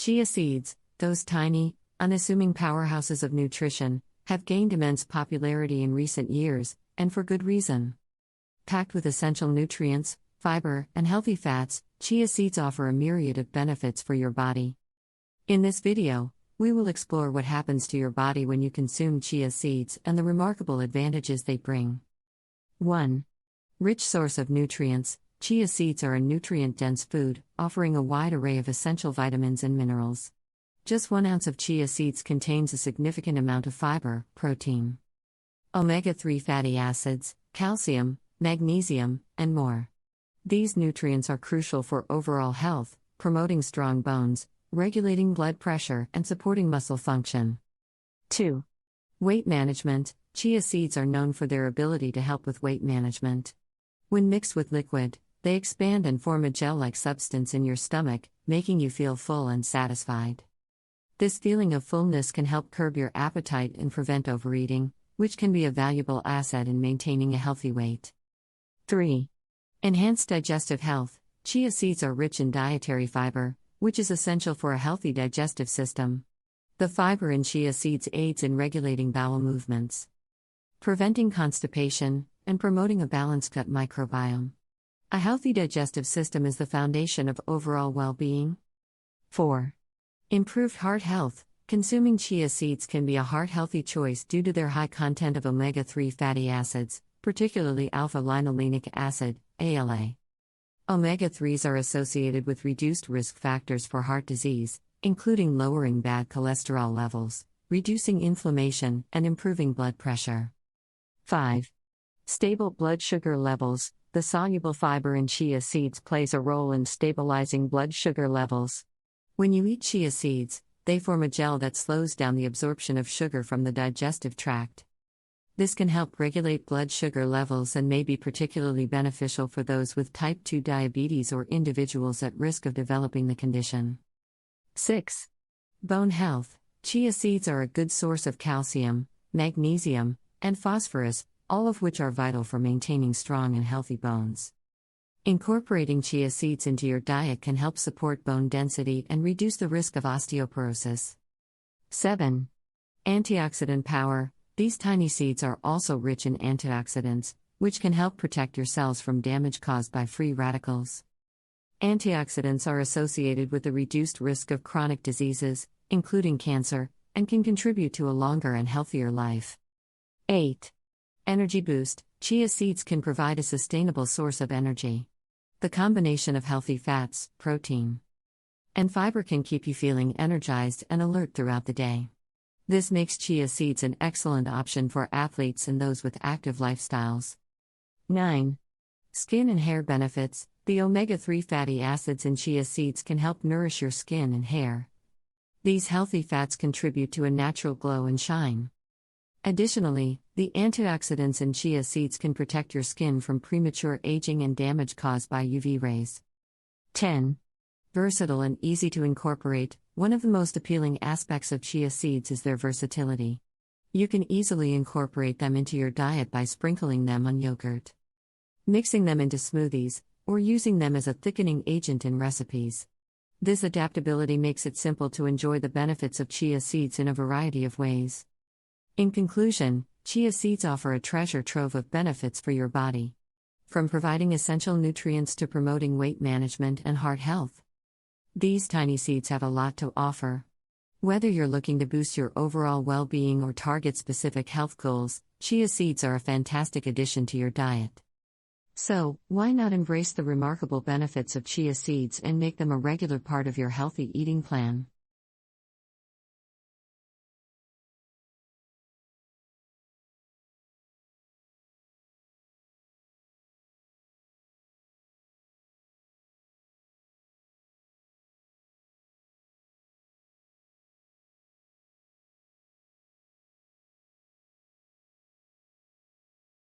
Chia seeds, those tiny, unassuming powerhouses of nutrition, have gained immense popularity in recent years, and for good reason. Packed with essential nutrients, fiber, and healthy fats, chia seeds offer a myriad of benefits for your body. In this video, we will explore what happens to your body when you consume chia seeds and the remarkable advantages they bring. 1. Rich source of nutrients. Chia seeds are a nutrient-dense food, offering a wide array of essential vitamins and minerals. Just 1 ounce of chia seeds contains a significant amount of fiber, protein, omega-3 fatty acids, calcium, magnesium, and more. These nutrients are crucial for overall health, promoting strong bones, regulating blood pressure, and supporting muscle function. 2. Weight management. Chia seeds are known for their ability to help with weight management. When mixed with liquid, they expand and form a gel-like substance in your stomach, making you feel full and satisfied. This feeling of fullness can help curb your appetite and prevent overeating, which can be a valuable asset in maintaining a healthy weight. 3. Enhanced digestive health. Chia seeds are rich in dietary fiber, which is essential for a healthy digestive system. The fiber in chia seeds aids in regulating bowel movements, preventing constipation, and promoting a balanced gut microbiome. A healthy digestive system is the foundation of overall well-being. 4. Improved heart health. Consuming chia seeds can be a heart-healthy choice due to their high content of omega-3 fatty acids, particularly alpha-linolenic acid, ALA. Omega-3s are associated with reduced risk factors for heart disease, including lowering bad cholesterol levels, reducing inflammation, and improving blood pressure. 5. Stable blood sugar levels. The soluble fiber in chia seeds plays a role in stabilizing blood sugar levels. When you eat chia seeds, they form a gel that slows down the absorption of sugar from the digestive tract. This can help regulate blood sugar levels and may be particularly beneficial for those with type 2 diabetes or individuals at risk of developing the condition. 6. Bone health. Chia seeds are a good source of calcium, magnesium, and phosphorus, all of which are vital for maintaining strong and healthy bones. Incorporating chia seeds into your diet can help support bone density and reduce the risk of osteoporosis. 7. Antioxidant power. These tiny seeds are also rich in antioxidants, which can help protect your cells from damage caused by free radicals. Antioxidants are associated with a reduced risk of chronic diseases, including cancer, and can contribute to a longer and healthier life. 8. Energy boost. Chia seeds can provide a sustainable source of energy. The combination of healthy fats, protein, and fiber can keep you feeling energized and alert throughout the day. This makes chia seeds an excellent option for athletes and those with active lifestyles. 9. Skin and hair benefits. The omega-3 fatty acids in chia seeds can help nourish your skin and hair. These healthy fats contribute to a natural glow and shine. Additionally, the antioxidants in chia seeds can protect your skin from premature aging and damage caused by UV rays. 10. Versatile and easy to incorporate. One of the most appealing aspects of chia seeds is their versatility. You can easily incorporate them into your diet by sprinkling them on yogurt, mixing them into smoothies, or using them as a thickening agent in recipes. This adaptability makes it simple to enjoy the benefits of chia seeds in a variety of ways. In conclusion, chia seeds offer a treasure trove of benefits for your body. From providing essential nutrients to promoting weight management and heart health, these tiny seeds have a lot to offer. Whether you're looking to boost your overall well-being or target specific health goals, chia seeds are a fantastic addition to your diet. So, why not embrace the remarkable benefits of chia seeds and make them a regular part of your healthy eating plan?